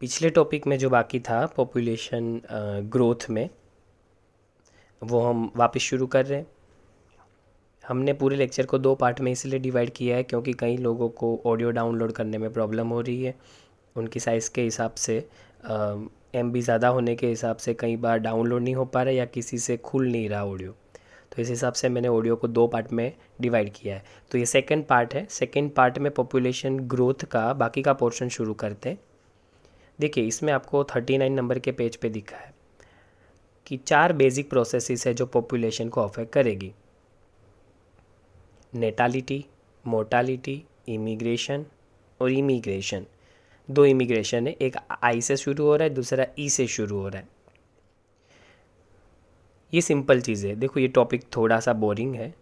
पिछले टॉपिक में जो बाकी था पॉपुलेशन ग्रोथ में, वो हम वापस शुरू कर रहे हैं। हमने पूरे लेक्चर को 2 पार्ट में इसलिए डिवाइड किया है क्योंकि कई लोगों को ऑडियो डाउनलोड करने में प्रॉब्लम हो रही है। उनकी साइज़ के हिसाब से MB ज़्यादा होने के हिसाब से कई बार डाउनलोड नहीं हो पा रहा या किसी से खुल नहीं रहा ऑडियो। तो इस हिसाब से मैंने ऑडियो को 2 पार्ट में डिवाइड किया है। तो ये सेकंड पार्ट है। सेकंड पार्ट में पॉपुलेशन ग्रोथ का बाकी का पोर्शन शुरू करते हैं। देखिए, इसमें आपको 39 नंबर के पेज पे दिखा है कि 4 बेसिक प्रोसेसेस है जो पॉपुलेशन को अफेक्ट करेगी। नेटालिटी, मोर्टालिटी, इमिग्रेशन और इमिग्रेशन। 2 इमिग्रेशन है, एक आई से शुरू हो रहा है, दूसरा ई से शुरू हो रहा है। ये सिंपल चीज़ है। देखो, ये टॉपिक थोड़ा सा बोरिंग है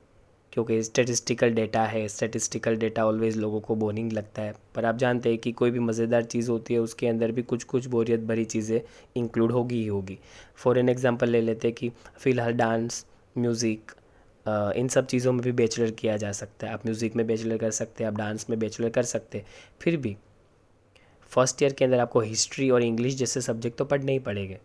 क्योंकि स्टैटिस्टिकल डेटा है। स्टैटिस्टिकल डेटा ऑलवेज़ लोगों को बोरिंग लगता है, पर आप जानते हैं कि कोई भी मज़ेदार चीज़ होती है उसके अंदर भी कुछ कुछ बोरियत भरी चीज़ें इंक्लूड होगी ही होगी। फॉर एन एग्जांपल ले लेते हैं कि फ़िलहाल डांस, म्यूज़िक, इन सब चीज़ों में भी बैचलर किया जा सकता है। आप म्यूज़िक में बैचलर कर सकते हैं, आप डांस में बैचलर कर सकते हैं। फिर भी फर्स्ट ईयर के अंदर आपको हिस्ट्री और इंग्लिश जैसे सब्जेक्ट तो पढ़ने ही पड़ेंगे।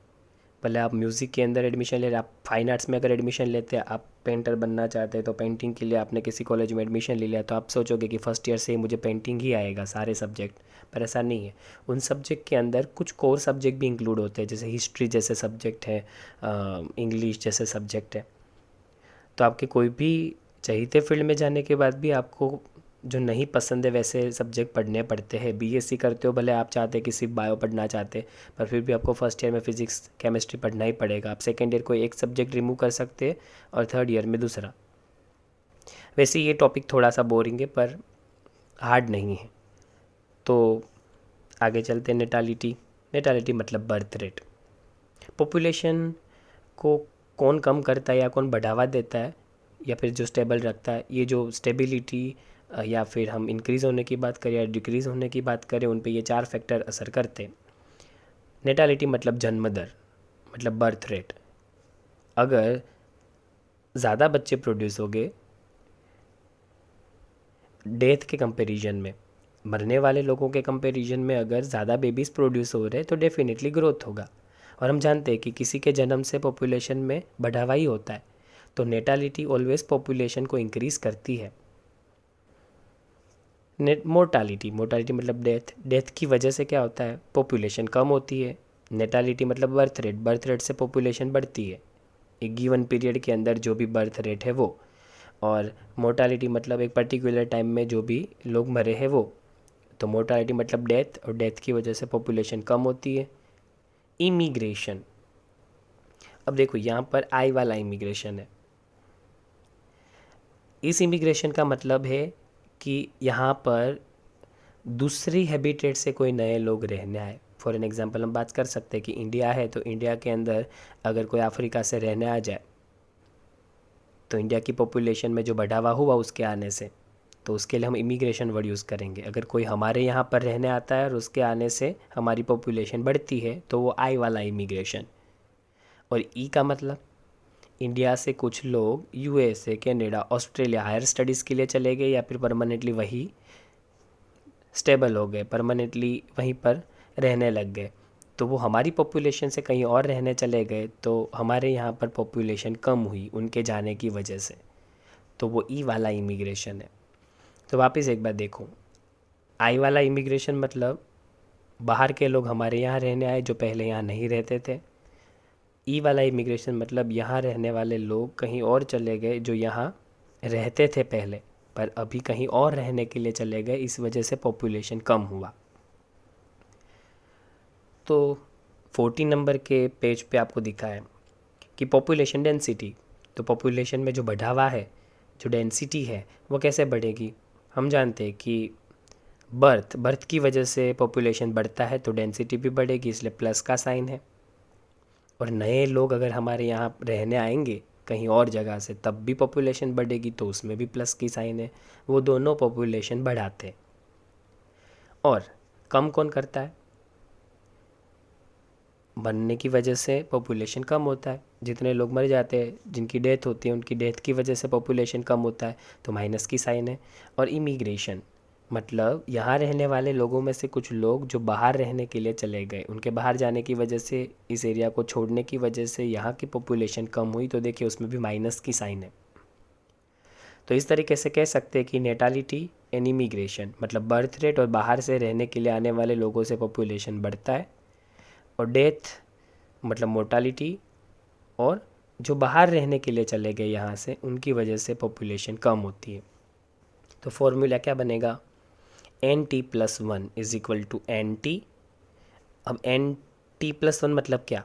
भले आप म्यूज़िक के अंदर एडमिशन ले रहे, आप फाइन आर्ट्स में अगर एडमिशन लेते हैं, आप पेंटर बनना चाहते हैं तो पेंटिंग के लिए आपने किसी कॉलेज में एडमिशन ले लिया, तो आप सोचोगे कि फ़र्स्ट ईयर से ही मुझे पेंटिंग ही आएगा सारे सब्जेक्ट। पर ऐसा नहीं है। उन सब्जेक्ट के अंदर कुछ कोर सब्जेक्ट भी इंक्लूड होते हैं, जैसे हिस्ट्री जैसे सब्जेक्ट है, इंग्लिश जैसे सब्जेक्ट है। तो आपके कोई भी चहीते फील्ड में जाने के बाद भी आपको जो नहीं पसंद है वैसे सब्जेक्ट पढ़ने पड़ते हैं। BSc करते हो, भले आप चाहते कि सिर्फ बायो पढ़ना चाहते, पर फिर भी आपको फर्स्ट ईयर में फिजिक्स केमिस्ट्री पढ़ना ही पड़ेगा। आप सेकेंड ईयर को एक सब्जेक्ट रिमूव कर सकते हैं और थर्ड ईयर में दूसरा। वैसे ये टॉपिक थोड़ा सा बोरिंग है पर हार्ड नहीं है। तो आगे चलते हैं। नेटालिटी। नेटालिटी मतलब बर्थ रेट। पॉपुलेशन को कौन कम करता है या कौन बढ़ावा देता है या फिर जो स्टेबल रखता है, ये जो स्टेबिलिटी या फिर हम इंक्रीज़ होने की बात करें या डिक्रीज़ होने की बात करें, उन पे ये 4 फैक्टर असर करते हैं। नेटालिटी मतलब जन्म दर, मतलब बर्थ रेट। अगर ज़्यादा बच्चे प्रोड्यूस हो गए डेथ के कंपैरिजन में, मरने वाले लोगों के कंपैरिजन में अगर ज़्यादा बेबीज़ प्रोड्यूस हो रहे हैं तो डेफिनेटली ग्रोथ होगा। और हम जानते हैं कि किसी के जन्म से पॉपुलेशन में बढ़ावा ही होता है। तो नेटालिटी ऑलवेज पॉपुलेशन को इंक्रीज़ करती है। मोर्टालिटी। मोर्टालिटी मतलब डेथ। डेथ की वजह से क्या होता है, पॉपुलेशन कम होती है। नेटालिटी मतलब बर्थ रेट। बर्थ रेट से पॉपुलेशन बढ़ती है एक गिवन पीरियड के अंदर, जो भी बर्थ रेट है वो। और मोर्टालिटी मतलब एक पर्टिकुलर टाइम में जो भी लोग मरे हैं वो। तो मोर्टालिटी मतलब डेथ, और डेथ की वजह से पॉपुलेशन कम होती है। इमिग्रेशन। अब देखो, यहाँ पर आई वाला इमिग्रेशन है। इस इमिग्रेशन का मतलब है कि यहाँ पर दूसरी हैबिटेट से कोई नए लोग रहने आए। फॉर एन एग्जांपल हम बात कर सकते हैं कि इंडिया है, तो इंडिया के अंदर अगर कोई अफ्रीका से रहने आ जाए तो इंडिया की पॉपुलेशन में जो बढ़ावा हुआ उसके आने से, तो उसके लिए हम इमिग्रेशन वर्ड यूज़ करेंगे। अगर कोई हमारे यहाँ पर रहने आता है और उसके आने से हमारी पॉपुलेशन बढ़ती है तो वो आई वाला इमिग्रेशन। और ई का मतलब, इंडिया से कुछ लोग USA, Canada, Australia higher studies के लिए चले गए या फिर परमानेंटली वही स्टेबल हो गए, परमानेंटली वहीं पर रहने लग गए। तो वो हमारी पॉपुलेशन से कहीं और रहने चले गए, तो हमारे यहाँ पर पॉपुलेशन कम हुई उनके जाने की वजह से। तो वो ई वाला इमिग्रेशन है। तो वापस एक बार देखो, आई वाला इमिग्रेशन मतलब बाहर के लोग हमारे यहाँ रहने आए जो पहले यहाँ नहीं रहते थे। ई वाला इमिग्रेशन मतलब यहाँ रहने वाले लोग कहीं और चले गए जो यहाँ रहते थे पहले, पर अभी कहीं और रहने के लिए चले गए, इस वजह से पॉपुलेशन कम हुआ। तो 14 नंबर के पेज पे आपको दिखा है कि पॉपुलेशन डेंसिटी। तो पॉपुलेशन में जो बढ़ावा है, जो डेंसिटी है, वो कैसे बढ़ेगी। हम जानते हैं कि बर्थ की वजह से पॉपुलेशन बढ़ता है तो डेंसिटी भी बढ़ेगी, इसलिए प्लस का साइन है। और नए लोग अगर हमारे यहाँ रहने आएंगे कहीं और जगह से, तब भी पॉपुलेशन बढ़ेगी, तो उसमें भी प्लस की साइन है। वो दोनों पॉपुलेशन बढ़ाते हैं। और कम कौन करता है, बनने की वजह से पॉपुलेशन कम होता है। जितने लोग मर जाते हैं, जिनकी डेथ होती है, उनकी डेथ की वजह से पॉपुलेशन कम होता है, तो माइनस की साइन है। और इमिग्रेशन, मतलब यहाँ रहने वाले लोगों में से कुछ लोग जो बाहर रहने के लिए चले गए, उनके बाहर जाने की वजह से, इस एरिया को छोड़ने की वजह से यहाँ की पॉपुलेशन कम हुई, तो देखिए उसमें भी माइनस की साइन है। तो इस तरीके से कह सकते हैं कि नेटालिटी एंड इमिग्रेशन, मतलब बर्थ रेट और बाहर से रहने के लिए आने वाले लोगों से पॉपुलेशन बढ़ता है, और डेथ मतलब मोर्टालिटी, और जो बाहर रहने के लिए चले गए यहाँ से, उनकी वजह से पॉपुलेशन कम होती है। तो फॉर्मूला क्या बनेगा, N T plus one is equal to N T. अब एन टी प्लस वन मतलब क्या,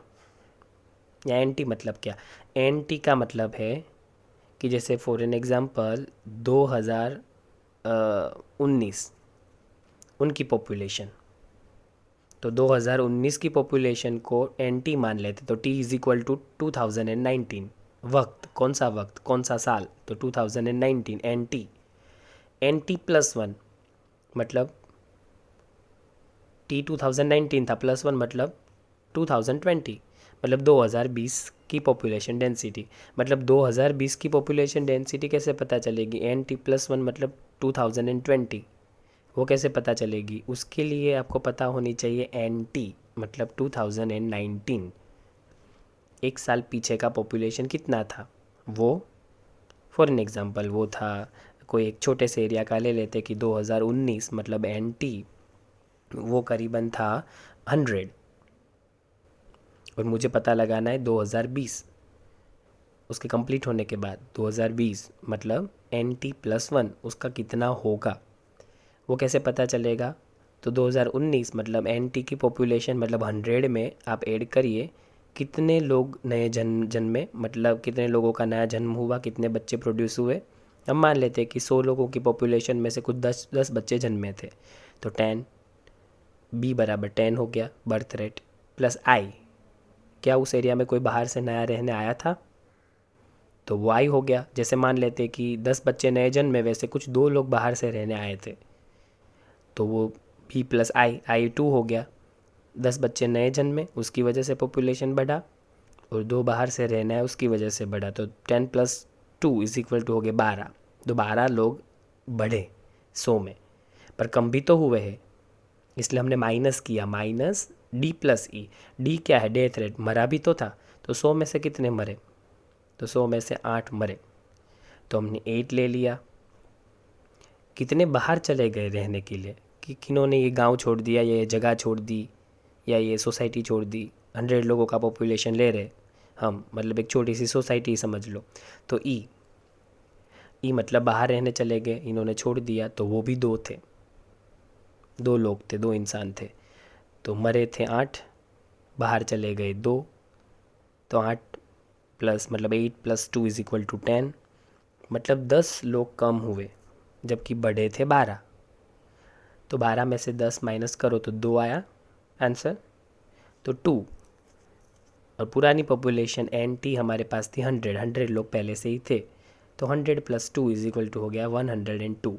या एन टी मतलब क्या? एन टी का मतलब है कि जैसे फॉर एन एग्ज़ाम्पल 2019 उनकी पॉपुलेशन, तो 2019 की पॉपुलेशन को एन टी मान लेते, तो टी इज़ इक्वल टू 2019। वक्त, कौन सा वक्त, कौन सा साल, तो 2019 N T. N T plus one मतलब टी 2019 था, प्लस वन मतलब 2020, मतलब 2020 की पॉपुलेशन डेंसिटी। मतलब 2020 की पॉपुलेशन डेंसिटी कैसे पता चलेगी, एन टी प्लस वन मतलब 2020, वो कैसे पता चलेगी? उसके लिए आपको पता होनी चाहिए एन टी मतलब 2019, एक साल पीछे का पॉपुलेशन कितना था वो। फॉर एन एग्ज़ाम्पल वो था, कोई एक छोटे से एरिया का ले लेते कि 2019 मतलब एन टी वो करीबन था 100, और मुझे पता लगाना है 2020, उसके कंप्लीट होने के बाद 2020 मतलब एन टी प्लस वन उसका कितना होगा, वो कैसे पता चलेगा? तो 2019 मतलब एन टी की पॉपुलेशन मतलब 100 में आप ऐड करिए कितने लोग नए जन्मे, मतलब कितने लोगों का नया जन्म हुआ, कितने बच्चे प्रोड्यूस हुए। अब मान लेते हैं कि 100 लोगों की पॉपुलेशन में से कुछ 10 बच्चे जन्मे थे, तो 10 बी बराबर 10 हो गया बर्थ रेट, प्लस आई, क्या उस एरिया में कोई बाहर से नया रहने आया था, तो वो आई हो गया। जैसे मान लेते कि 10 बच्चे नए जन्मे, वैसे कुछ 2 लोग बाहर से रहने आए थे, तो वो बी प्लस आई, आई 2 हो गया। 10 बच्चे नए जन्मे, उसकी वजह से पॉपुलेशन बढ़ा, और 2 बाहर से रहना है उसकी वजह से बढ़ा, तो 10 प्लस 2 इज इक्वल टू हो गया 12। तो 12 लोग बढ़े 100 में, पर कम भी तो हुए हैं, इसलिए हमने माइनस किया, माइनस डी प्लस ई। डी क्या है, डेथ रेट, मरा भी तो था, तो 100 में से कितने मरे, तो 100 में से 8 मरे, तो हमने 8 ले लिया। कितने बाहर चले गए रहने के लिए, कि किन्होंने ये गांव छोड़ दिया, या ये जगह छोड़ दी, या ये सोसाइटी छोड़ दी। 100 लोगों का पॉपुलेशन ले रहे हम, मतलब एक छोटी सी सोसाइटी समझ लो। तो ई मतलब बाहर रहने चले गए, इन्होंने छोड़ दिया, तो वो भी 2 थे, 2 लोग थे, 2 इंसान थे, तो मरे थे 8, बाहर चले गए 2, तो 8 प्लस मतलब 8 प्लस 2 इज इक्वल टू 10, मतलब 10 लोग कम हुए, जबकि बढ़े थे 12। तो 12 में से 10 माइनस करो तो 2 आया आंसर, तो 2। और पुरानी पॉपुलेशन एन टी हमारे पास थी 100 लोग पहले से ही थे, तो 100 प्लस 2 इज इक्वल टू हो गया 102।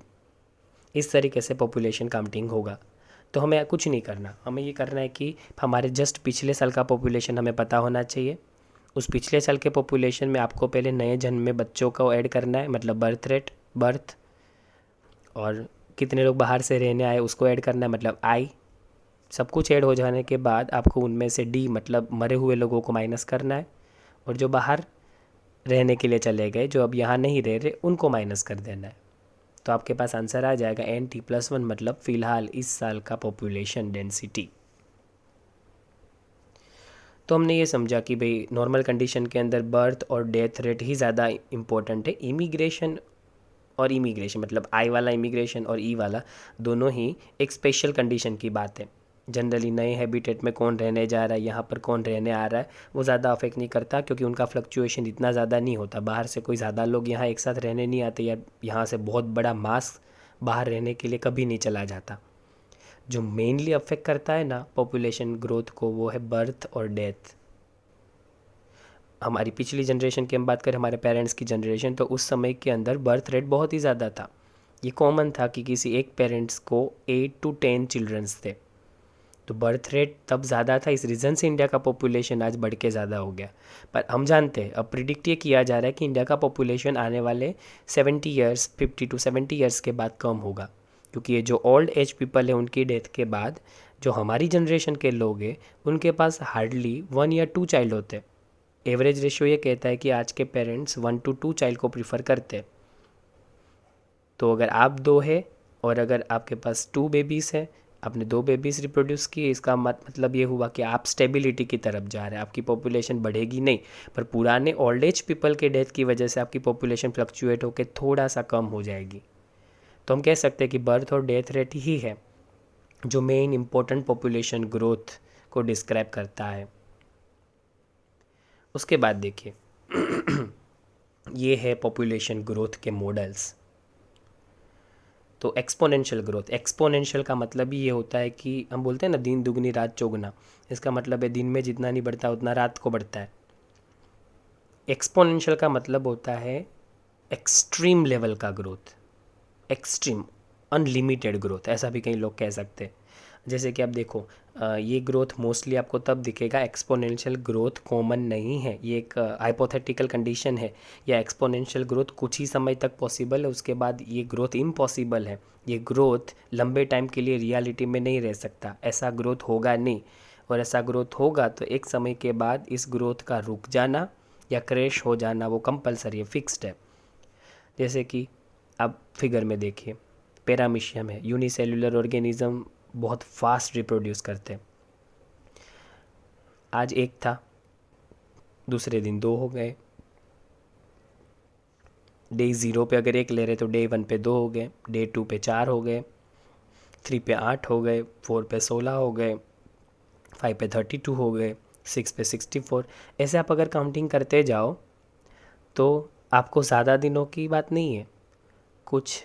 इस तरीके से पॉपुलेशन काउंटिंग होगा। तो हमें कुछ नहीं करना, हमें ये करना है कि हमारे जस्ट पिछले साल का पॉपुलेशन हमें पता होना चाहिए। उस पिछले साल के पॉपुलेशन में आपको पहले नए जन्मे बच्चों को ऐड करना है, मतलब बर्थ रेट, बर्थ, और कितने लोग बाहर से रहने आए उसको ऐड करना है, मतलब आई। सब कुछ ऐड हो जाने के बाद आपको उनमें से डी मतलब मरे हुए लोगों को माइनस करना है, और जो बाहर रहने के लिए चले गए, जो अब यहाँ नहीं रह रहे, उनको माइनस कर देना है। तो आपके पास आंसर आ जाएगा एन टी प्लस वन मतलब फ़िलहाल इस साल का पॉपुलेशन डेंसिटी। तो हमने ये समझा कि भाई नॉर्मल कंडीशन के अंदर बर्थ और डेथ रेट ही ज़्यादा इम्पोर्टेंट है। इमिग्रेशन और इमिग्रेशन मतलब आई वाला इमिग्रेशन और ई वाला दोनों ही एक स्पेशल कंडीशन की बात है। जनरली नए हैबिटेट में कौन रहने जा रहा है, यहाँ पर कौन रहने आ रहा है, वो ज़्यादा अफेक्ट नहीं करता, क्योंकि उनका फ्लक्चुएशन इतना ज़्यादा नहीं होता। बाहर से कोई ज़्यादा लोग यहाँ एक साथ रहने नहीं आते, या यहाँ से बहुत बड़ा मास बाहर रहने के लिए कभी नहीं चला जाता। जो मेनली अफेक्ट करता है ना पॉपुलेशन ग्रोथ को, वो है बर्थ और डेथ। हमारी पिछली जनरेशन की हम बात करें, हमारे पेरेंट्स की जनरेशन, तो उस समय के अंदर बर्थ रेट बहुत ही ज़्यादा था। ये कॉमन था कि किसी एक पेरेंट्स को 8 to 10 चिल्ड्रंस थे, तो बर्थ रेट तब ज़्यादा था। इस रीज़न से इंडिया का पॉपुलेशन आज बढ़ के ज़्यादा हो गया। पर हम जानते हैं, अब प्रिडिक्ट ये किया जा रहा है कि इंडिया का पॉपुलेशन आने वाले 70 ईयर्स 50 to 70 ईयर्स के बाद कम होगा, क्योंकि ये जो ओल्ड एज पीपल है उनकी डेथ के बाद जो हमारी जनरेशन के लोग हैं उनके पास हार्डली 1 या 2 चाइल्ड होते हैं। एवरेज रेशियो ये कहता है कि आज के पेरेंट्स 1 to 2 चाइल्ड को प्रीफर करते हैं। तो अगर आप 2 है और अगर आपके पास 2 बेबीज़ है, आपने 2 बेबीज़ रिप्रोड्यूस किए, इसका मतलब ये हुआ कि आप स्टेबिलिटी की तरफ जा रहे हैं, आपकी पॉपुलेशन बढ़ेगी नहीं। पर पुराने ओल्ड एज पीपल के डेथ की वजह से आपकी पॉपुलेशन फ्लक्चुएट होकर थोड़ा सा कम हो जाएगी। तो हम कह सकते हैं कि बर्थ और डेथ रेट ही है जो मेन इम्पोर्टेंट पॉपुलेशन ग्रोथ को डिस्क्राइब करता है। उसके बाद देखिए ये है पॉपुलेशन ग्रोथ के मॉडल्स। तो एक्सपोनेंशियल ग्रोथ, एक्सपोनेंशियल का मतलब ही ये होता है कि हम बोलते हैं ना दिन दुगनी रात चौगुना, इसका मतलब है दिन में जितना नहीं बढ़ता उतना रात को बढ़ता है। एक्सपोनेंशियल का मतलब होता है एक्सट्रीम लेवल का ग्रोथ, एक्सट्रीम अनलिमिटेड ग्रोथ, ऐसा भी कई लोग कह सकते हैं। जैसे कि आप देखो ये ग्रोथ मोस्टली आपको तब दिखेगा, एक्सपोनेंशियल ग्रोथ कॉमन नहीं है, ये एक हाइपोथेटिकल कंडीशन है। या एक्सपोनेंशियल ग्रोथ कुछ ही समय तक पॉसिबल है, उसके बाद ये ग्रोथ इम्पॉसिबल है। ये ग्रोथ लंबे टाइम के लिए रियलिटी में नहीं रह सकता, ऐसा ग्रोथ होगा नहीं। और ऐसा ग्रोथ होगा तो एक समय के बाद इस ग्रोथ का रुक जाना या क्रैश हो जाना वो कंपलसरी है, फिक्स्ड है। जैसे कि आप फिगर में देखिए, पैरामीशियम है, यूनिसेल्युलर ऑर्गेनिज्म बहुत फास्ट रिप्रोड्यूस करते हैं। आज एक था, दूसरे दिन 2 हो गए, डे 0 पे अगर 1 ले रहे तो डे 1 पे 2 हो गए, डे 2 पे 4 हो गए, 3 पे 8 हो गए, 4 पे 16 हो गए, 5 पे 32 हो गए, 6 पे 64। ऐसे आप अगर काउंटिंग करते जाओ तो आपको ज़्यादा दिनों की बात नहीं है, कुछ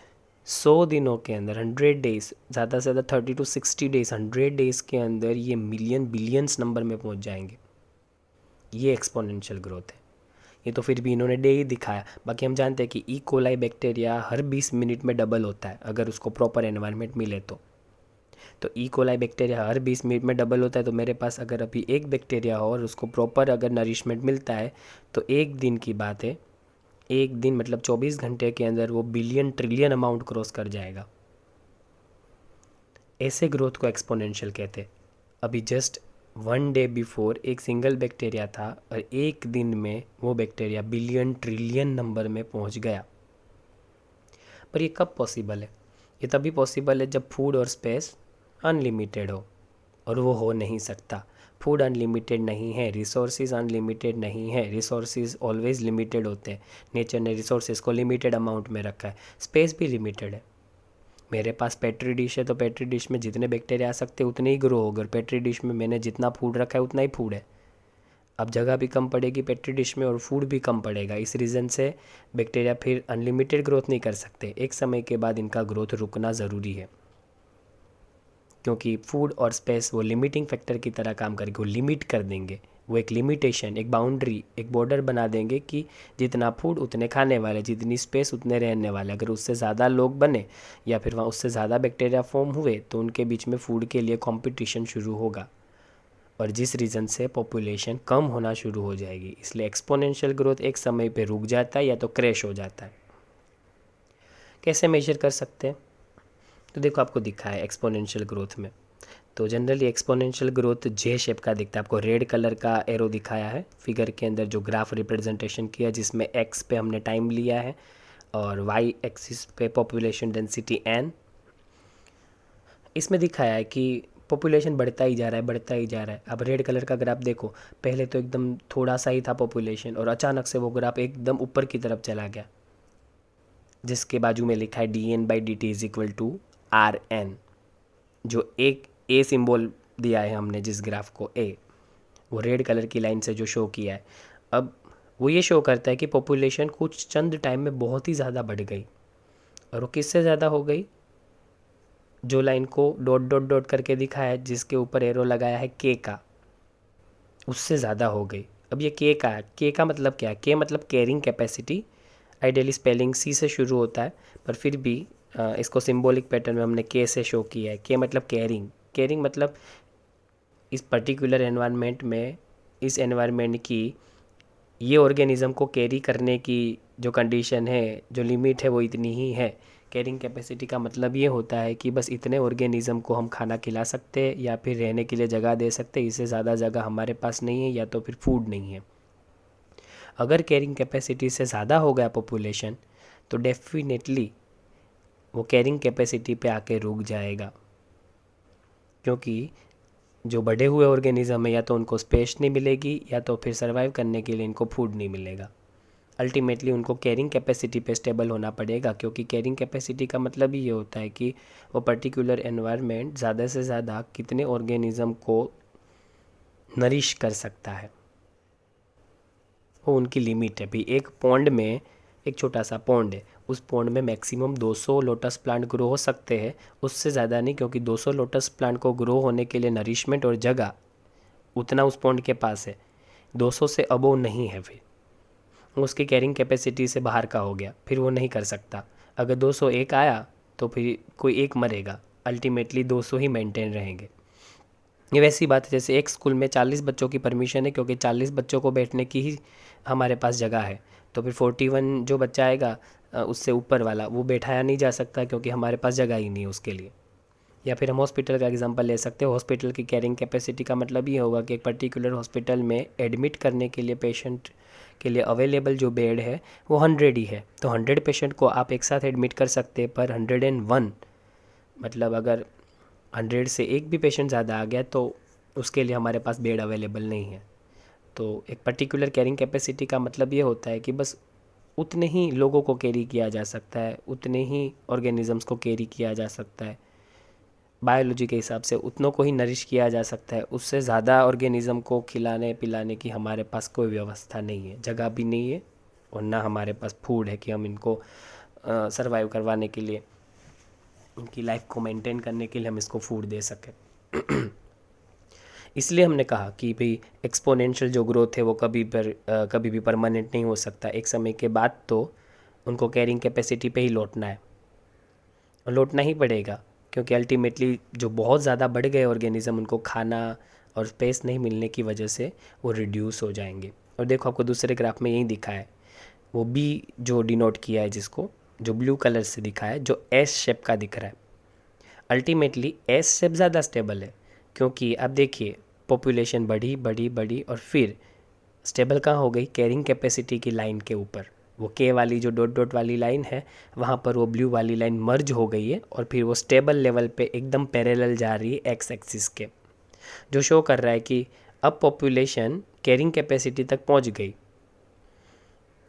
100 दिनों के अंदर, 100 डेज़, ज़्यादा से ज़्यादा 30 to 60 डेज़, 100 डेज़ के अंदर ये मिलियन बिलियंस नंबर में पहुंच जाएंगे। ये एक्सपोनेंशियल ग्रोथ है। ये तो फिर भी इन्होंने डे ही दिखाया, बाकी हम जानते हैं कि ई कोलाई बैक्टीरिया हर 20 मिनट में डबल होता है अगर उसको प्रॉपर एनवायरनमेंट मिले तो ई कोलाई बैक्टीरिया हर 20 मिनट में डबल होता है। तो मेरे पास अगर अभी एक बैक्टीरिया हो और उसको प्रॉपर अगर नरिशमेंट मिलता है तो एक दिन की बात है, एक दिन मतलब 24 घंटे के अंदर वो बिलियन ट्रिलियन अमाउंट क्रॉस कर जाएगा। ऐसे ग्रोथ को एक्सपोनेंशियल कहते हैं। अभी जस्ट 1 डे बिफोर एक सिंगल बैक्टीरिया था और एक दिन में वो बैक्टीरिया बिलियन ट्रिलियन नंबर में पहुंच गया। पर ये कब पॉसिबल है? ये तभी पॉसिबल है जब फूड और स्पेस अनलिमिटेड हो, और वो हो नहीं सकता। फूड अनलिमिटेड नहीं है, रिसोर्सेज अनलिमिटेड नहीं है, रिसोर्सेज ऑलवेज लिमिटेड होते हैं। नेचर ने रिसोर्सेज को लिमिटेड अमाउंट में रखा है, स्पेस भी लिमिटेड है। मेरे पास पेट्री डिश है तो पेट्री डिश में जितने बैक्टीरिया आ सकते हैं उतने ही ग्रो होगा, और पेट्री डिश में मैंने जितना फूड रखा है उतना ही फूड है। अब जगह भी कम पड़ेगी पेट्री डिश में और फूड भी कम पड़ेगा, इस रीज़न से बैक्टीरिया फिर अनलिमिटेड ग्रोथ नहीं कर सकते। एक समय के बाद इनका ग्रोथ रुकना ज़रूरी है, क्योंकि फूड और स्पेस वो लिमिटिंग फैक्टर की तरह काम करेंगे, वो लिमिट कर देंगे। वो एक लिमिटेशन, एक बाउंड्री, एक बॉर्डर बना देंगे कि जितना फूड उतने खाने वाले, जितनी स्पेस उतने रहने वाले। अगर उससे ज़्यादा लोग बने या फिर वहाँ उससे ज़्यादा बैक्टीरिया फॉर्म हुए तो उनके बीच में फूड के लिए कंपटीशन शुरू होगा, और जिस रीज़न से पॉपुलेशन कम होना शुरू हो जाएगी। इसलिए एक्सपोनेंशियल ग्रोथ एक समय पे रुक जाता है या तो क्रैश हो जाता है। कैसे मेजर कर सकते हैं? तो देखो आपको दिखा है एक्सपोनेंशियल ग्रोथ में, तो जनरली एक्सपोनेंशियल ग्रोथ जे शेप का दिखता है। आपको रेड कलर का एरो दिखाया है फिगर के अंदर, जो ग्राफ रिप्रेजेंटेशन किया, जिसमें एक्स पे हमने टाइम लिया है और वाई एक्सिस पे पॉपुलेशन डेंसिटी एन। इसमें दिखाया है कि पॉपुलेशन बढ़ता ही जा रहा है, बढ़ता ही जा रहा है। अब रेड कलर का ग्राफ देखो, पहले तो एकदम थोड़ा सा ही था पॉपुलेशन और अचानक से वो ग्राफ एकदम ऊपर की तरफ चला गया, जिसके बाजू में लिखा है dN/dt is equal to RN, जो एक ए सिंबल दिया है हमने, जिस ग्राफ को ए, वो रेड कलर की लाइन से जो शो किया है। अब वो ये शो करता है कि पॉपुलेशन कुछ चंद टाइम में बहुत ही ज़्यादा बढ़ गई, और वो किससे ज़्यादा हो गई? जो line co dot dot dot करके दिखाया है, जिसके ऊपर एरो लगाया है के का, उससे ज़्यादा हो गई। अब ये के का मतलब क्या है? के मतलब carrying capacity. Ideally spelling C से शुरू होता है, पर फिर भी इसको सिंबॉलिक पैटर्न में हमने के से शो किया है। के मतलब कैरिंग, कैरिंग मतलब इस पर्टिकुलर एनवायरनमेंट में, इस एनवायरनमेंट की ये ऑर्गेनिज़म को कैरी करने की जो कंडीशन है, जो लिमिट है, वो इतनी ही है कैरिंग कैपेसिटी का मतलब ये होता है कि बस इतने ऑर्गेनिज्म को हम खाना खिला सकते हैं या फिर रहने के लिए जगह दे सकते हैं, इससे ज़्यादा जगह हमारे पास नहीं है या तो फिर फूड नहीं है। अगर कैरिंग कैपेसिटी से ज़्यादा हो गया पॉपुलेशन तो डेफिनेटली वो कैरिंग कैपेसिटी पे आके रुक जाएगा, क्योंकि जो बढ़े हुए ऑर्गेनिज्म है या तो उनको स्पेस नहीं मिलेगी या तो फिर सर्वाइव करने के लिए इनको फूड नहीं मिलेगा। अल्टीमेटली उनको कैरिंग कैपेसिटी पे स्टेबल होना पड़ेगा, क्योंकि कैरिंग कैपेसिटी का मतलब ही ये होता है कि वो पर्टिकुलर एनवायरनमेंट ज़्यादा से ज़्यादा कितने ऑर्गेनिज्म को नरिश कर सकता है, वो उनकी लिमिट है। भी एक पॉन्ड में, एक छोटा सा पॉन्ड है, उस पॉन्ड में मैक्सिमम 200 लोटस प्लांट ग्रो हो सकते हैं, उससे ज़्यादा नहीं, क्योंकि 200 लोटस प्लांट को ग्रो होने के लिए नरिशमेंट और जगह उतना उस पॉन्ड के पास है, 200 से अबोव नहीं है। फिर उसकी कैरिंग कैपेसिटी से बाहर का हो गया, फिर वो नहीं कर सकता। अगर 201 आया तो फिर कोई एक मरेगा, अल्टीमेटली 200 ही मेंटेन रहेंगे। ये वैसी बात है जैसे एक स्कूल में 40 बच्चों की परमिशन है, क्योंकि 40 बच्चों को बैठने की ही हमारे पास जगह है, तो फिर 41 जो बच्चा आएगा उससे ऊपर वाला वो बैठाया नहीं जा सकता, क्योंकि हमारे पास जगह ही नहीं है उसके लिए। या फिर हम हॉस्पिटल का एग्जांपल ले सकते हैं। हॉस्पिटल की कैरिंग कैपेसिटी का मतलब ये होगा कि एक पर्टिकुलर हॉस्पिटल में एडमिट करने के लिए पेशेंट के लिए अवेलेबल जो बेड है वो 100 ही है, तो 100 पेशेंट को आप एक साथ एडमिट कर सकते हैं। पर 101 मतलब अगर 100 से एक भी पेशेंट ज़्यादा आ गया तो उसके लिए हमारे पास बेड अवेलेबल नहीं है। तो एक पर्टिकुलर कैरिंग कैपेसिटी का मतलब ये होता है कि बस उतने ही लोगों को कैरी किया जा सकता है, उतने ही ऑर्गेनिजम्स को कैरी किया जा सकता है, बायोलॉजी के हिसाब से उतनों को ही नरिश किया जा सकता है। उससे ज़्यादा ऑर्गेनिज़म को खिलाने पिलाने की हमारे पास कोई व्यवस्था नहीं है, जगह भी नहीं है और ना हमारे पास फूड है कि हम इनको सरवाइव करवाने के लिए, इनकी लाइफ को मेंटेन करने के लिए हम इसको फूड दे सकें। इसलिए हमने कहा कि भाई एक्सपोनेंशियल जो ग्रोथ है वो कभी भी परमानेंट नहीं हो सकता। एक समय के बाद तो उनको कैरिंग कैपेसिटी पे ही लौटना है, और लौटना ही पड़ेगा, क्योंकि अल्टीमेटली जो बहुत ज़्यादा बढ़ गए ऑर्गेनिज्म उनको खाना और स्पेस नहीं मिलने की वजह से वो रिड्यूस हो जाएंगे। और देखो आपको दूसरे ग्राफ में यही दिखा है, वो बी जो डिनोट किया है, जिसको जो ब्लू कलर से दिखा है, जो एस शेप का दिख रहा है, अल्टीमेटली एस शेप ज़्यादा स्टेबल है। क्योंकि अब देखिए पॉपुलेशन बढ़ी बढ़ी बढ़ी और फिर स्टेबल कहाँ हो गई, कैरिंग कैपेसिटी की लाइन के ऊपर। वो के वाली जो डॉट डॉट वाली लाइन है वहाँ पर वो ब्लू वाली लाइन मर्ज हो गई है और फिर वो स्टेबल लेवल पे एकदम पैरेलल जा रही है एक्स एक्सिस के, जो शो कर रहा है कि अब पॉपुलेशन कैरिंग कैपेसिटी तक पहुँच गई।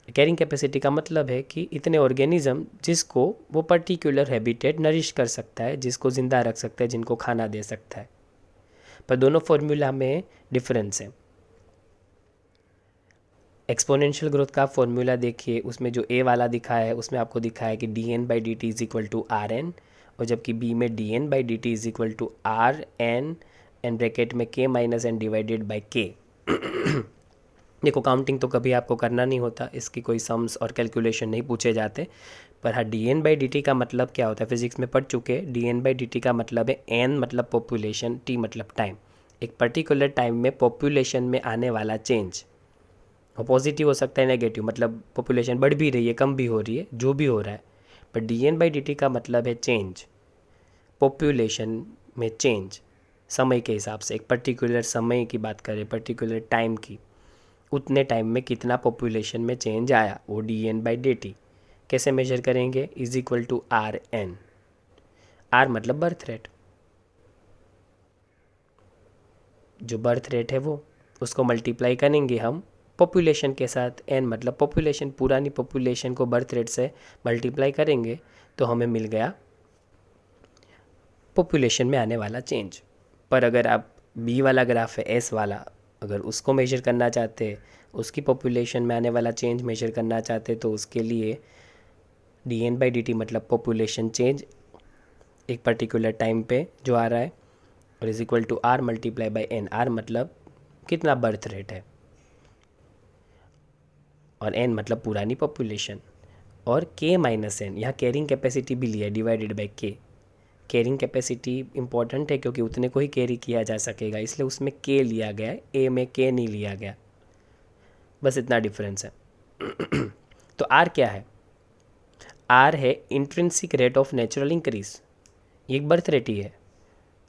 कैरिंग कैपेसिटी का मतलब है कि इतने ऑर्गेनिज्म जिसको वो पर्टिकुलर हैबिटेट नरिश कर सकता है, जिसको ज़िंदा रख सकता है, जिनको खाना दे सकता है। पर दोनों फॉर्मूला में डिफरेंस है। एक्सपोनेंशियल ग्रोथ का फॉर्मूला देखिए, उसमें जो ए वाला दिखा है उसमें आपको दिखा है कि dn/dt is equal to R N, और जबकि बी में dn/dt is equal to R N and bracket में k minus N divided by K. देखो काउंटिंग तो कभी आपको करना नहीं होता, इसकी कोई सम्स और कैलकुलेशन नहीं पूछे जाते। पर हाँ dn/dt का मतलब क्या होता है फिजिक्स में पढ़ चुके। dn/dt का मतलब है n मतलब पॉपुलेशन, t मतलब टाइम। एक पर्टिकुलर टाइम में पॉपुलेशन में आने वाला चेंज, वो पॉजिटिव हो सकता है नेगेटिव, मतलब पॉपुलेशन बढ़ भी रही है कम भी हो रही है, जो भी हो रहा है। पर dn/dt का मतलब है चेंज, पॉपुलेशन में चेंज समय के हिसाब से। एक पर्टिकुलर समय की बात करें, पर्टिकुलर टाइम की, उतने टाइम में कितना पॉपुलेशन में चेंज आया, वो dn/dt। कैसे मेजर करेंगे, is equal to R N. R मतलब बर्थ रेट, जो बर्थ रेट है वो, उसको मल्टीप्लाई करेंगे हम पॉपुलेशन के साथ। एन मतलब पॉपुलेशन, पुरानी पॉपुलेशन को बर्थ रेट से मल्टीप्लाई करेंगे तो हमें मिल गया पॉपुलेशन में आने वाला चेंज। पर अगर आप बी वाला ग्राफ है एस वाला, अगर उसको मेजर करना चाहते, उसकी पॉपुलेशन में आने वाला चेंज मेजर करना चाहते, तो उसके लिए dn/dt मतलब पॉपुलेशन चेंज एक पर्टिकुलर टाइम पे जो आ रहा है, और is equal to R multiply by N. R मतलब कितना बर्थ रेट है और एन मतलब पुरानी पॉपुलेशन, और के माइनस एन, यहाँ कैरिंग कैपेसिटी भी लिया है डिवाइडेड बाई के। कैरिंग कैपेसिटी इंपॉर्टेंट है क्योंकि उतने को ही कैरी किया जा सकेगा, इसलिए उसमें के लिया गया है, ए में के नहीं लिया गया, बस इतना डिफरेंस है। तो आर क्या है, आर है intrinsic rate of natural increase, ये एक बर्थ रेट ही है।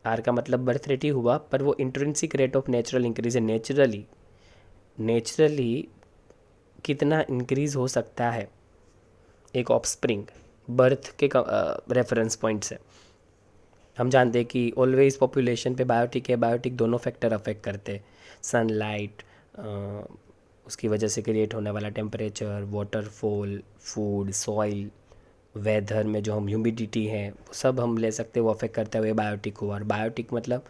आर का मतलब बर्थ रेट ही हुआ, पर वो intrinsic rate of natural increase है। नेचुरली कितना इंक्रीज हो सकता है एक ऑफस्प्रिंग बर्थ के रेफरेंस पॉइंट से। हम जानते हैं कि ऑलवेज पॉपुलेशन पे बायोटिक है, बायोटिक दोनों फैक्टर अफेक्ट करते हैं, सनलाइट, उसकी वजह से क्रिएट होने वाला temperature, waterfall, food, soil, weather में जो हम ह्यूमिडिटी है वो सब हम ले सकते हैं, वो अफेक्ट करते हुए बायोटिक हुआ। और बायोटिक मतलब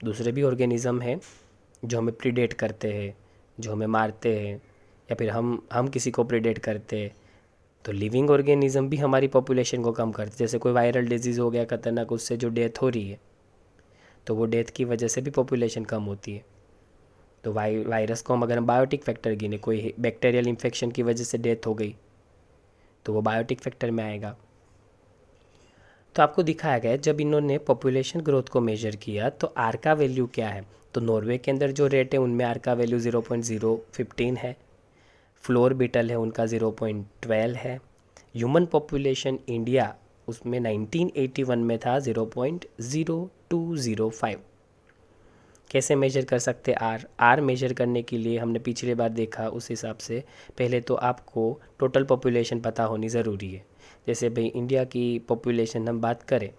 दूसरे भी ऑर्गेनिज्म हैं जो हमें प्रीडेट करते हैं, जो हमें मारते हैं, या फिर हम किसी को प्रीडेट करते हैं। तो लिविंग ऑर्गेनिज्म भी हमारी पॉपुलेशन को कम करते हैं। जैसे कोई वायरल डिजीज़ हो गया खतरनाक, उससे जो डेथ हो रही है, तो वो डेथ की वजह से भी पॉपुलेशन कम होती है। तो वायरस को हम अगर हम बायोटिक फैक्टर गिने, कोई बैक्टीरियल इन्फेक्शन की वजह से डेथ हो गई तो वो बायोटिक फैक्टर में आएगा। तो आपको दिखाया गया जब इन्होंने पॉपुलेशन ग्रोथ को मेजर किया तो आर का वैल्यू क्या है। तो नॉर्वे के अंदर जो रेट है उनमें आर का वैल्यू 0.015 है, फ्लोर बीटल है उनका 0.12 है। ह्यूमन पॉपुलेशन इंडिया उसमें 1981 में था 0.0205। कैसे मेजर कर सकते आर मेजर करने के लिए हमने पिछले बार देखा उस हिसाब से पहले तो आपको टोटल पॉपुलेशन पता होनी ज़रूरी है। जैसे भाई इंडिया की पॉपुलेशन हम बात करें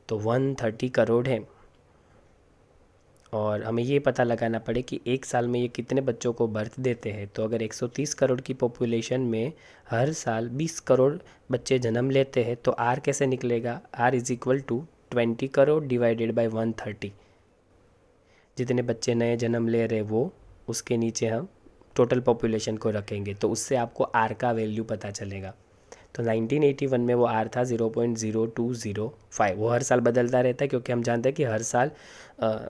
तो 130 करोड़ है, और हमें ये पता लगाना पड़े कि एक साल में ये कितने बच्चों को बर्थ देते हैं। तो अगर 130 करोड़ की पॉपुलेशन में हर साल 20 करोड़ बच्चे जन्म लेते हैं तो आर कैसे निकलेगा। R is equal to 20 crore divided by 130। जितने बच्चे नए जन्म ले रहे वो उसके नीचे हम टोटल पॉपुलेशन को रखेंगे, तो उससे आपको आर का वैल्यू पता चलेगा। तो 1981 में वो आर था 0.0205। वो हर साल बदलता रहता है क्योंकि हम जानते हैं कि हर साल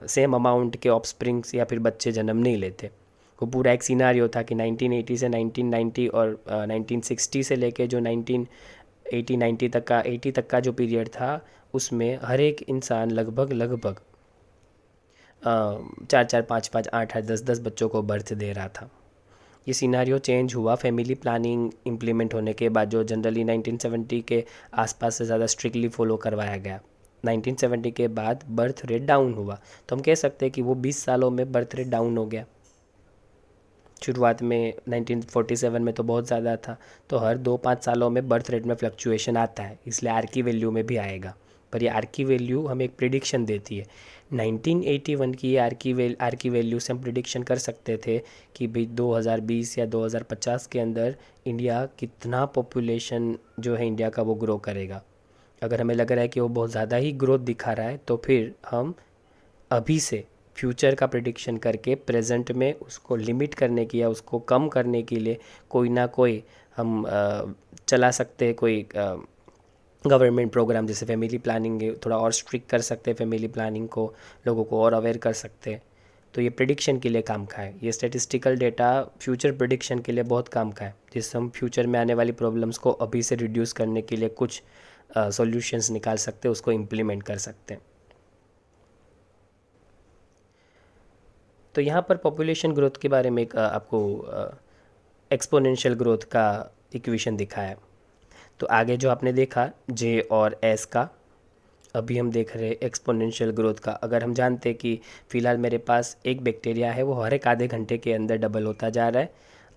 सेम अमाउंट के ऑफस्प्रिंग्स या फिर बच्चे जन्म नहीं लेते। वो पूरा एक सिनारियो था कि 1980 से 1990 और 1960 से लेके जो 1980 90 तक का 80 तक का जो पीरियड था उसमें हर एक इंसान लगभग 4 4 5 5 8 8 10 10 बच्चों को बर्थ दे रहा था। ये सिनारियो चेंज हुआ फैमिली प्लानिंग इम्प्लीमेंट होने के बाद, जो जनरली 1970 के आसपास से ज़्यादा स्ट्रिक्टली फॉलो करवाया गया। 1970 के बाद बर्थ रेट डाउन हुआ, तो हम कह सकते हैं कि वो 20 सालों में बर्थ रेट डाउन हो गया। शुरुआत में 1947 में तो बहुत ज़्यादा था, तो हर 2-5 सालों में बर्थ रेट में फ्लक्चुएशन आता है, इसलिए आर की वैल्यू में भी आएगा। पर ये आर की वैल्यू हमें एक प्रिडिक्शन देती है। 1981 की आर की वैल्यू से हम प्रिडिक्शन कर सकते थे कि भाई 2020 या 2050 के अंदर इंडिया कितना पॉपुलेशन जो है इंडिया का वो ग्रो करेगा। अगर हमें लग रहा है कि वो बहुत ज़्यादा ही ग्रोथ दिखा रहा है तो फिर हम अभी से फ्यूचर का प्रिडिक्शन करके प्रेजेंट में उसको लिमिट करने की या उसको कम करने के लिए कोई ना कोई हम चला सकते हैं, कोई गवर्नमेंट प्रोग्राम। जैसे फैमिली प्लानिंग थोड़ा और स्ट्रिक्ट कर सकते हैं, फैमिली प्लानिंग को लोगों को और अवेयर कर सकते हैं। तो ये प्रिडिक्शन के लिए काम का है, ये स्टैटिस्टिकल डेटा फ्यूचर प्रिडिक्शन के लिए बहुत काम का है, जिससे हम फ्यूचर में आने वाली प्रॉब्लम्स को अभी से रिड्यूस करने के लिए कुछ सॉल्यूशंस निकाल सकते हैं, उसको इम्प्लीमेंट कर सकते हैं। तो यहाँ पर पॉपुलेशन ग्रोथ के बारे में एक आपको एक्सपोनेंशियल ग्रोथ का इक्वेशन दिखाया है। तो आगे जो आपने देखा जे और एस का, अभी हम देख रहे हैं एक्सपोनेंशियल ग्रोथ का। अगर हम जानते हैं कि फ़िलहाल मेरे पास एक बैक्टीरिया है, वो हर एक आधे घंटे के अंदर डबल होता जा रहा है,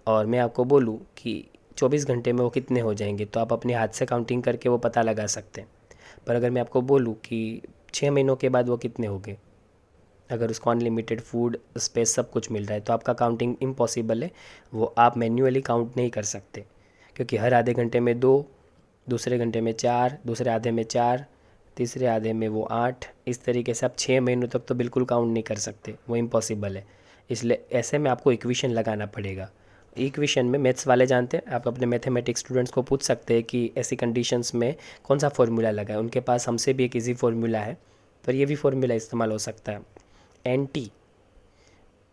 और मैं आपको बोलूँ कि 24 घंटे में वो कितने हो जाएंगे, तो आप अपने हाथ से काउंटिंग करके वो पता लगा सकते हैं। पर अगर मैं आपको बोलूँ कि 6 महीनों के बाद वो कितने हो गए, अगर उसको अनलिमिटेड फूड, स्पेस, सब कुछ मिल रहा है, तो आपका काउंटिंग इम्पॉसिबल है। वो आप मैन्युअली काउंट नहीं कर सकते, क्योंकि हर आधे घंटे में 2, दूसरे घंटे में 4, दूसरे आधे में 4, तीसरे आधे में वो 8, इस तरीके से आप 6 महीनों तक तो बिल्कुल काउंट नहीं कर सकते, वो इम्पॉसिबल है। इसलिए ऐसे में आपको इक्वेशन लगाना पड़ेगा। इक्वेशन में मैथ्स वाले जानते हैं, आप अपने मैथमेटिक्स स्टूडेंट्स को पूछ सकते हैं कि ऐसी कंडीशंस में कौन सा फार्मूला लगा है। उनके पास हमसे भी एक ईजी फार्मूला है, पर ये भी फार्मूला इस्तेमाल हो सकता है। एनटी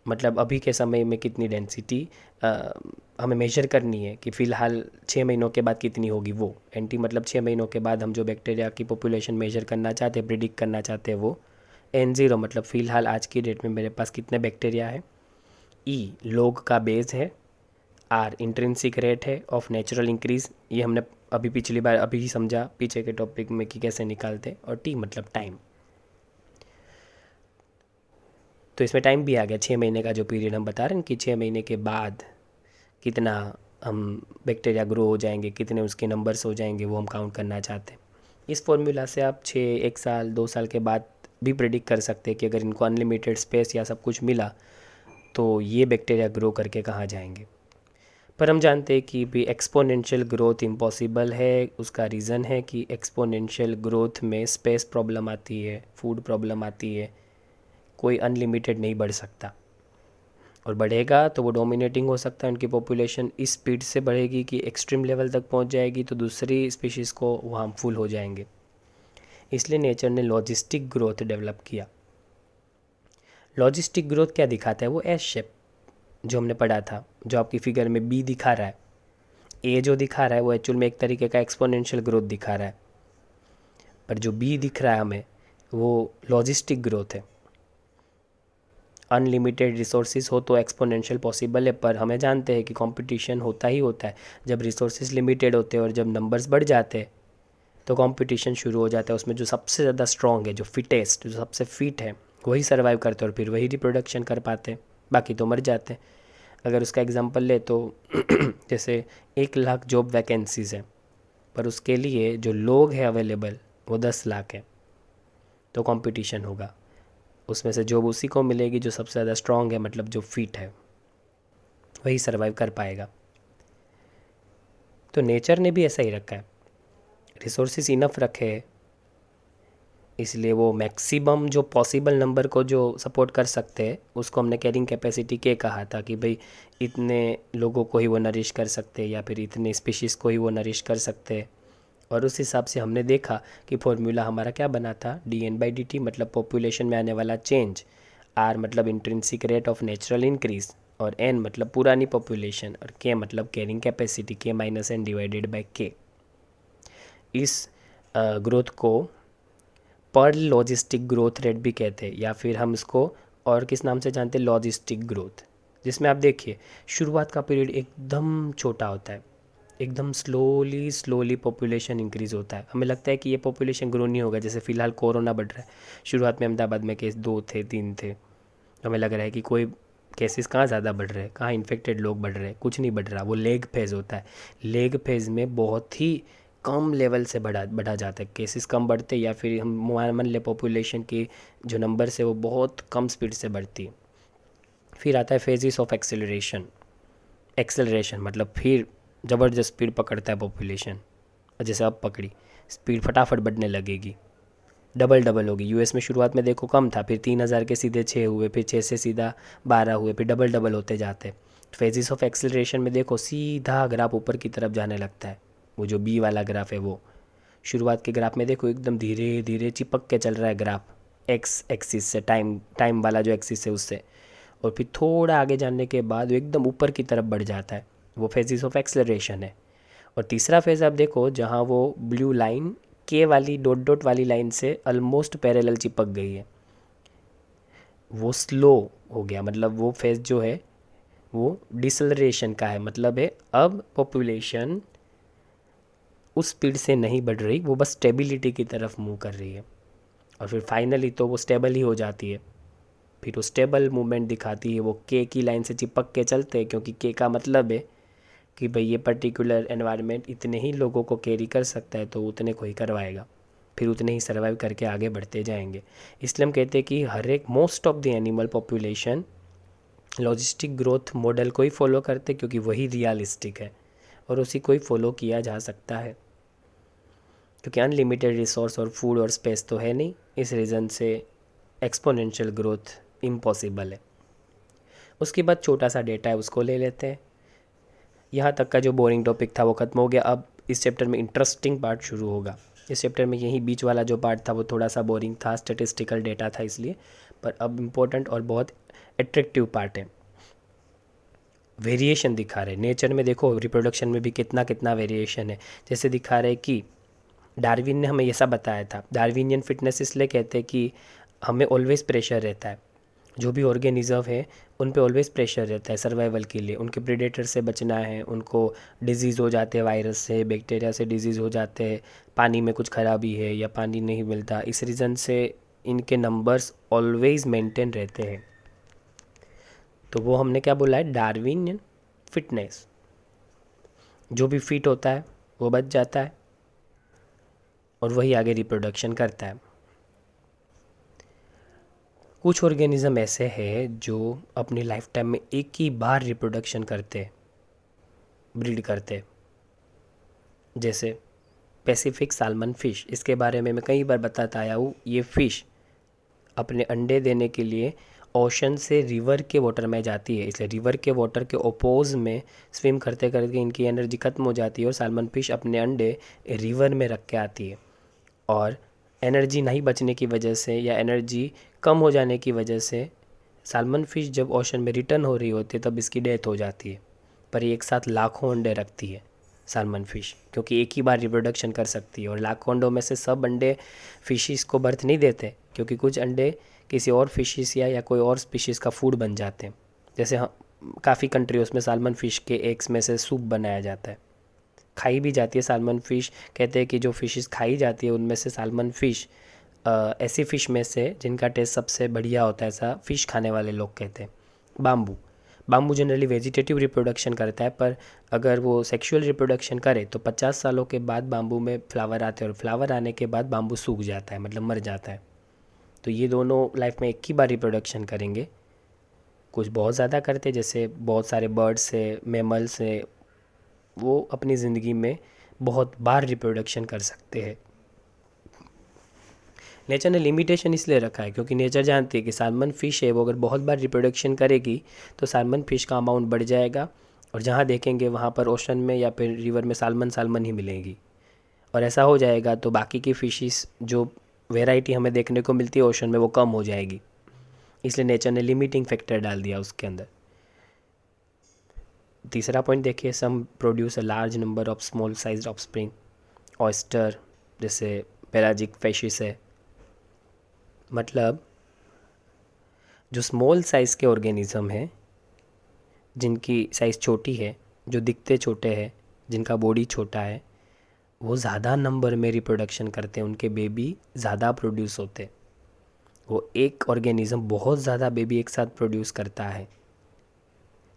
मतलब अभी के समय में कितनी डेंसिटी हमें मेजर करनी है कि फ़िलहाल 6 महीनों के बाद कितनी होगी, वो एनटी मतलब 6 महीनों के बाद हम जो बैक्टीरिया की पॉपुलेशन मेजर करना चाहते हैं, प्रिडिक्ट करना चाहते हैं, वो। N0 मतलब फ़िलहाल आज की डेट में मेरे पास कितने बैक्टीरिया है। ई लोग का बेस है, आर इंट्रिंसिक रेट है ऑफ नेचुरल इंक्रीज, ये हमने अभी पिछली बार अभी ही समझा पीछे के टॉपिक में कि कैसे निकालते, और टी मतलब टाइम। तो इसमें टाइम भी आ गया, 6 महीने का जो पीरियड हम बता रहे हैं कि 6 महीने के बाद कितना हम बैक्टीरिया ग्रो हो जाएंगे, कितने उसके नंबर्स हो जाएंगे, वो हम काउंट करना चाहते हैं। इस फॉर्मूला से आप 6, 1 साल, 2 साल के बाद भी प्रेडिक्ट कर सकते हैं कि अगर इनको अनलिमिटेड स्पेस या सब कुछ मिला तो ये बैक्टीरिया ग्रो करके कहाँ जाएंगे। पर हम जानते हैं कि भी एक्सपोनेंशियल ग्रोथ इम्पॉसिबल है। उसका रीज़न है कि एक्सपोनेंशियल ग्रोथ में स्पेस प्रॉब्लम आती है, फूड प्रॉब्लम आती है, कोई अनलिमिटेड नहीं बढ़ सकता, और बढ़ेगा तो वो डोमिनेटिंग हो सकता है, उनकी पॉपुलेशन इस स्पीड से बढ़ेगी कि एक्सट्रीम लेवल तक पहुंच जाएगी, तो दूसरी स्पीशीज़ को वो हार्मफुल हो जाएंगे। इसलिए नेचर ने लॉजिस्टिक ग्रोथ डेवलप किया। लॉजिस्टिक ग्रोथ क्या दिखाता है? वो एस शेप जो हमने पढ़ा था, जो आपकी फिगर में बी दिखा रहा है, ए जो दिखा रहा है वो एक्चुअल में एक तरीके का एक्सपोनेंशियल ग्रोथ दिखा रहा है, पर जो बी दिख रहा है हमें वो लॉजिस्टिक ग्रोथ है। अनलिमिटेड रिसोर्सेज हो तो एक्सपोनेंशियल पॉसिबल है, पर हमें जानते हैं कि कंपटीशन होता ही होता है। जब रिसोर्सेज लिमिटेड होते हैं और जब नंबर्स बढ़ जाते हैं तो कंपटीशन शुरू हो जाता है। उसमें जो सबसे ज़्यादा स्ट्रॉन्ग है, जो फिटेस्ट, जो सबसे फिट है, वही सर्वाइव करते हैं और फिर वही रिप्रोडक्शन कर पाते हैं, बाकी तो मर जाते हैं। अगर उसका एग्जांपल ले तो जैसे 1 लाख जॉब वैकेंसीज़ हैं, पर उसके लिए जो लोग हैं अवेलेबल वो 10 लाख है, तो कंपटीशन होगा। उसमें से जॉब उसी को मिलेगी जो सबसे ज़्यादा स्ट्रॉन्ग है, मतलब जो फिट है, वही सर्वाइव कर पाएगा। तो नेचर ने भी ऐसा ही रखा है, रिसोर्सेज इनफ रखे हैं, इसलिए वो मैक्सिमम जो पॉसिबल नंबर को जो सपोर्ट कर सकते हैं उसको हमने कैरिंग कैपेसिटी के कहा था, कि भाई इतने लोगों को ही वो नरिश कर सकते हैं या फिर इतने स्पीशीज़ को ही वो नरिश कर सकते हैं। और उस हिसाब से हमने देखा कि फॉर्मूला हमारा क्या बना था, dN/dt मतलब पॉपुलेशन में आने वाला चेंज, R मतलब intrinsic rate of natural increase, और N मतलब पुरानी पॉपुलेशन, और K मतलब कैरिंग कैपेसिटी, K-N/K। इस ग्रोथ को पर लॉजिस्टिक ग्रोथ रेट भी कहते हैं, या फिर हम इसको और किस नाम से जानते हैं, लॉजिस्टिक ग्रोथ। जिसमें आप देखिए शुरुआत का पीरियड एकदम छोटा होता है, एकदम स्लोली पॉपुलेशन इंक्रीज़ होता है। हमें लगता है कि ये पॉपुलेशन ग्रो नहीं होगा, जैसे फ़िलहाल कोरोना बढ़ रहा है, शुरुआत में अहमदाबाद में केस 2 थे, 3 थे, हमें लग रहा है कि कोई केसेस कहाँ ज़्यादा बढ़ रहे हैं, कहाँ इन्फेक्टेड लोग बढ़ रहे हैं, कुछ नहीं बढ़ रहा। वो लेग फेज़ होता है, लेग फेज़ में बहुत ही कम लेवल से बढ़ा जाता है, केसेस कम बढ़ते, या फिर हम मान ले पॉपुलेशन की जो नंबर से वो बहुत कम स्पीड से बढ़ती है। फिर आता है फेजिस ऑफ एक्सेलरेशन। एक्सेलरेशन मतलब फिर ज़बरदस्त स्पीड पकड़ता है पॉपुलेशन, जैसे अब पकड़ी, स्पीड फटाफट बढ़ने लगेगी, डबल होगी। यूएस में शुरुआत में देखो कम था, फिर 3,000 के सीधे 6 हुए, फिर 6 से सीधा 12 हुए, फिर डबल होते जाते। फेजिस ऑफ एक्सेलरेशन में देखो सीधा ग्राफ ऊपर की तरफ जाने लगता है, वो जो बी वाला ग्राफ है वो। शुरुआत के ग्राफ में देखो एकदम धीरे धीरे चिपक के चल रहा है ग्राफ एक्स एक्सिस से, टाइम वाला जो एक्सिस है उससे, और फिर थोड़ा आगे जाने के बाद वो एकदम ऊपर की तरफ बढ़ जाता है, वो फेजिस ऑफ एक्सेलरेशन है। और तीसरा फेज़ आप देखो जहाँ वो ब्लू लाइन के वाली डॉट वाली लाइन से ऑलमोस्ट पैरेलल चिपक गई है, वो स्लो हो गया, मतलब वो फेज़ जो है वो डिसलरेशन का है, मतलब है अब पॉपुलेशन उस स्पीड से नहीं बढ़ रही, वो बस स्टेबिलिटी की तरफ मूव कर रही है, और फिर फाइनली तो वो स्टेबल ही हो जाती है। फिर वो स्टेबल मूवमेंट दिखाती है, वो के की लाइन से चिपक के चलते हैं, क्योंकि के का मतलब है कि भाई ये पर्टिकुलर एनवायरनमेंट इतने ही लोगों को कैरी कर सकता है, तो उतने को ही करवाएगा, फिर उतने ही सर्वाइव करके आगे बढ़ते जाएंगे। इसलिए हम कहते हैं कि हर एक most of the animal population logistic growth model को ही फॉलो करते, क्योंकि वही रियलिस्टिक है और उसी को ही फॉलो किया जा सकता है, क्योंकि अनलिमिटेड रिसोर्स और फूड और स्पेस तो है नहीं। इस रीज़न से एक्सपोनेंशियल ग्रोथ इम्पॉसिबल है। उसके बाद छोटा सा डेटा है उसको ले लेते हैं। यहाँ तक का जो बोरिंग टॉपिक था वो ख़त्म हो गया। अब इस चैप्टर में इंटरेस्टिंग पार्ट शुरू होगा। इस चैप्टर में यही बीच वाला जो पार्ट था वो थोड़ा सा बोरिंग था, स्टैटिस्टिकल डेटा था इसलिए, पर अब इम्पोर्टेंट और बहुत एट्रैक्टिव पार्ट है। वेरिएशन दिखा रहे नेचर में, देखो रिप्रोडक्शन में भी कितना कितना वेरिएशन है। जैसे दिखा रहे कि डार्विन ने हमें ये सब बताया था। डार्विनियन फिटनेस इसलिए कहते हैं कि हमें ऑलवेज प्रेशर रहता है, जो भी ऑर्गेनिज्म है उन पे ऑलवेज प्रेशर रहता है सर्वाइवल के लिए, उनके प्रेडेटर से बचना है, उनको डिजीज़ हो जाते हैं, वायरस से बैक्टीरिया से डिजीज़ हो जाते हैं, पानी में कुछ खराबी है या पानी नहीं मिलता, इस रीज़न से इनके नंबर्स ऑलवेज मेंटेन रहते हैं। तो वो हमने क्या बोला है, डार्विनियन फिटनेस। जो भी फिट होता है वो बच जाता है और वही आगे रिप्रोडक्शन करता है। कुछ ऑर्गेनिज्म ऐसे हैं जो अपनी लाइफ टाइम में एक ही बार रिप्रोडक्शन करते, ब्रीड करते, जैसे पैसिफिक साल्मन फ़िश। इसके बारे में मैं कई बार बताता आया हूँ। ये फ़िश अपने अंडे देने के लिए ओशन से रिवर के वाटर में जाती है, इसलिए रिवर के वाटर के ओपोज में स्विम करते करते इनकी एनर्जी ख़त्म हो जाती है और साल्मन फ़िश अपने अंडे रिवर में रख के आती है। और एनर्जी नहीं बचने की वजह से या एनर्जी कम हो जाने की वजह से साल्मन फ़िश जब ओशन में रिटर्न हो रही होती है तब इसकी डेथ हो जाती है। पर ये एक साथ लाखों अंडे रखती है साल्मन फ़िश, क्योंकि एक ही बार रिप्रोडक्शन कर सकती है। और लाखों अंडों में से सब अंडे फिशिस को बर्थ नहीं देते, क्योंकि कुछ अंडे किसी और फिशिस या कोई और स्पीशीज़ का फूड बन जाते हैं। जैसे हम काफ़ी कंट्रीज़ में साल्मन फ़िश के एग्स में से सूप बनाया जाता है, खाई भी जाती है साल्मन फ़िश। कहते हैं कि जो फ़िशेस खाई जाती है उनमें से साल्मन फ़िश ऐसी फ़िश में से जिनका टेस्ट सबसे बढ़िया होता है, ऐसा फ़िश खाने वाले लोग कहते हैं। बाम्बू जनरली वेजिटेटिव रिप्रोडक्शन करता है, पर अगर वो सेक्सुअल रिप्रोडक्शन करे तो 50 सालों के बाद बाम्बू में फ्लावर आते हैं और फ्लावर आने के बाद बाम्बू सूख जाता है, मतलब मर जाता है। तो ये दोनों लाइफ में एक ही बार रिप्रोडक्शन करेंगे। कुछ बहुत ज़्यादा करते, जैसे बहुत सारे बर्ड्स से, मैमल से, वो अपनी ज़िंदगी में बहुत बार रिप्रोडक्शन कर सकते हैं। नेचर ने लिमिटेशन इसलिए रखा है क्योंकि नेचर जानती है कि साल्मन फ़िश है वो अगर बहुत बार रिप्रोडक्शन करेगी तो साल्मन फ़िश का अमाउंट बढ़ जाएगा और जहाँ देखेंगे वहाँ पर ओशन में या फिर रिवर में साल्मन ही मिलेगी। और ऐसा हो जाएगा तो बाकी की फ़िशिस जो वेराइटी हमें देखने को मिलती है ओशन में वो कम हो जाएगी। इसलिए नेचर ने लिमिटिंग फैक्टर डाल दिया उसके अंदर। तीसरा पॉइंट देखिए, some produce a large number of small size offspring. Oyster जैसे पेलाजिक फिशेस है, मतलब जो स्मॉल साइज़ के ऑर्गेनिज़म हैं जिनकी साइज़ छोटी है, जो दिखते छोटे हैं, जिनका बॉडी छोटा है, वो ज़्यादा नंबर में रिप्रोडक्शन करते हैं, उनके बेबी ज़्यादा प्रोड्यूस होते हैं। वो एक ऑर्गेनिज़म बहुत ज़्यादा बेबी एक साथ प्रोड्यूस करता है।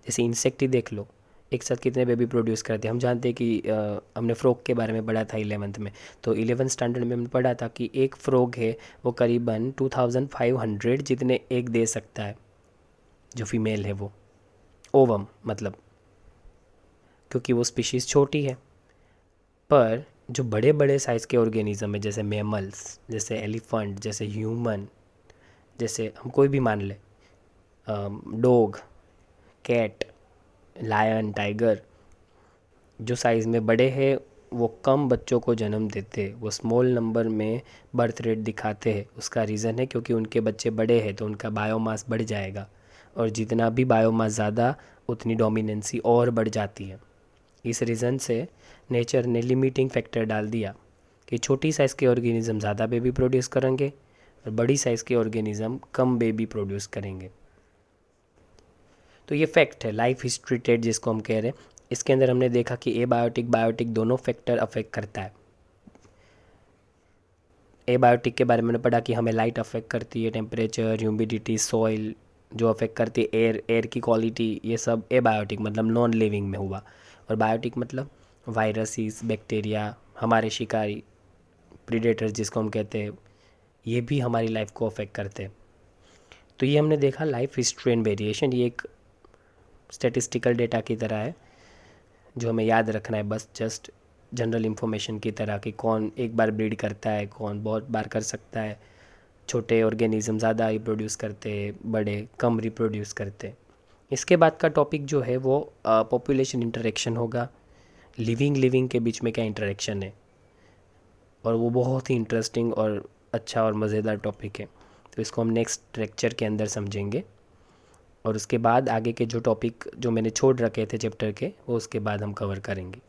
जैसे इंसेक्ट ही देख लो, एक साथ कितने बेबी प्रोड्यूस करते हैं। हम जानते हैं कि हमने फ्रॉग के बारे में पढ़ा था 11th में, तो 11th स्टैंडर्ड में हमने पढ़ा था कि एक फ्रॉग है वो करीबन 2500 जितने एग दे सकता है, जो फीमेल है वो ओवम, मतलब क्योंकि वो स्पीशीज़ छोटी है। पर जो बड़े बड़े साइज़ के ऑर्गेनिज़म है, जैसे मैमल्स, जैसे एलिफेंट, जैसे ह्यूमन, जैसे हम कोई भी मान ले, डॉग, कैट, लायन, टाइगर, जो साइज़ में बड़े हैं वो कम बच्चों को जन्म देते, वो स्मॉल नंबर में बर्थ रेट दिखाते हैं। उसका रीज़न है क्योंकि उनके बच्चे बड़े हैं तो उनका बायोमास बढ़ जाएगा, और जितना भी बायोमास ज़्यादा उतनी डोमिनेंसी और बढ़ जाती है। इस रीज़न से नेचर ने लिमिटिंग फैक्टर डाल दिया कि छोटी साइज़ के ऑर्गेनिज़म ज़्यादा बेबी प्रोड्यूस करेंगे और बड़ी साइज़ के ऑर्गेनिज़म कम बेबी प्रोड्यूस करेंगे। तो ये फैक्ट है, लाइफ हिस्ट्री ट्रेट जिसको हम कह रहे हैं। इसके अंदर हमने देखा कि एबायोटिक बायोटिक दोनों फैक्टर अफेक्ट करता है। एबायोटिक के बारे में हमने पढ़ा कि हमें लाइट अफेक्ट करती है, टेम्परेचर, ह्यूमिडिटी, सॉइल जो अफेक्ट करती है, एयर की क्वालिटी, ये सब एबायोटिक मतलब नॉन लिविंग में हुआ। और बायोटिक मतलब वायरसेस, बैक्टीरिया, हमारे शिकारी, प्रीडेटर्स जिसको हम कहते हैं, ये भी हमारी लाइफ को अफेक्ट करते हैं। तो ये हमने देखा लाइफ हिस्ट्री एंड वेरिएशन। ये एक स्टैटिस्टिकल डेटा की तरह है जो हमें याद रखना है, बस जस्ट जनरल इन्फॉर्मेशन की तरह कि कौन एक बार ब्रीड करता है, कौन बहुत बार कर सकता है। छोटे ऑर्गेनिज्म ज़्यादा रिप्रोड्यूस करते, बड़े कम रिप्रोड्यूस करते। इसके बाद का टॉपिक जो है वो पॉपुलेशन इंटरेक्शन होगा, लिविंग के बीच में क्या इंटरेक्शन है, और वो बहुत ही इंटरेस्टिंग और अच्छा और मज़ेदार टॉपिक है। तो इसको हम नेक्स्ट लेक्चर के अंदर समझेंगे, और उसके बाद आगे के जो टॉपिक जो मैंने छोड़ रखे थे चैप्टर के, वो उसके बाद हम कवर करेंगे।